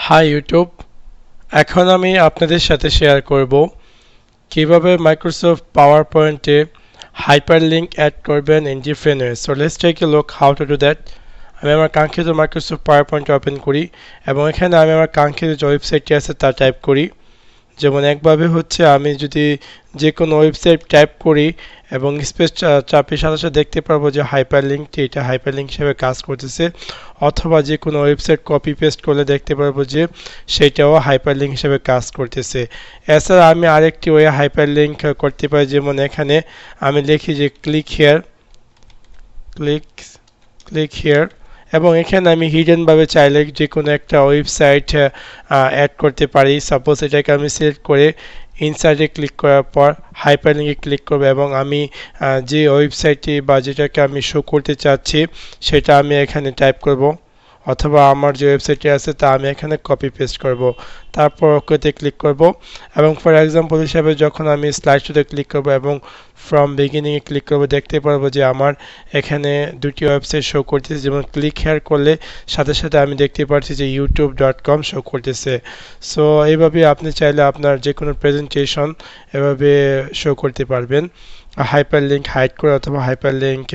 High YouTube, এখন আমি আপনাদের সাথে শেয়ার করব কিভাবে মাইক্রোসফট পাওয়ার পয়েন্টে হাইপারলিংক অ্যাড করবেন in different way. So let's take a look how to do that. আমি আমার কাঙ্ক্ষিত মাইক্রোসফট পাওয়ার পয়েন্ট ওপেন করি এবং এখানে আমি আমার কাঙ্ক্ষিত যে ওয়েবসাইটটি আছে তা টাইপ করি। যেমন একভাবে হচ্ছে আমি যদি যে কোনো ওয়েবসাইট টাইপ করি এবং স্পেস চাপের সাথে সাথে দেখতে পারবো যে হাইপারলিংকটি এটা হাইপারলিংক হিসেবে কাজ করতেছে, অথবা যে কোনো ওয়েবসাইট কপি পেস্ট করলে দেখতে পারবো যে সেটাও হাইপারলিংক হিসেবে কাজ করতেছে। এছাড়া আমি আরেকটি ওয়ে হাইপারলিংক করতে পারি, যেমন এখানে আমি লিখি যে ক্লিক হিয়ার, ক্লিক হিয়ার, এবং এখানে আমি হিডেনভাবে চাইলে যে কোনো একটা ওয়েবসাইট অ্যাড করতে পারি। সাপোজ এটাকে আমি সিলেক্ট করে ইনসাইডে ক্লিক করার পর হাইপারলিংকে ক্লিক করব এবং আমি যে ওয়েবসাইটটি বা যেটাকে আমি শো করতে চাচ্ছি সেটা আমি এখানে টাইপ করব, অথবা আমার যে ওয়েবসাইটটি আছে তা আমি এখানে কপি পেস্ট করব, তারপর ওকেতে ক্লিক করব। এবং ফর এক্সাম্পল হিসাবে যখন আমি স্লাইড শোতে ক্লিক করব এবং ফ্রম বিগিনিংয়ে ক্লিক করব, দেখতে পারবো যে আমার এখানে দুটি ওয়েবসাইট শো করতেছে। যেমন ক্লিক হেয়ার করলে সাথে সাথে আমি দেখতে পাচ্ছি যে youtube.com শো করতেছে। সো এইভাবে আপনি চাইলে আপনার যে কোনো প্রেজেন্টেশন এভাবে শো করতে পারবেন, হাইপারলিংক হাইড করে অথবা হাইপারলিংক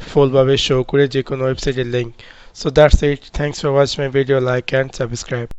ফুলভাবে শো করে যে কোনো ওয়েবসাইটের link. So that's it. Thanks for watching my video. Like and subscribe.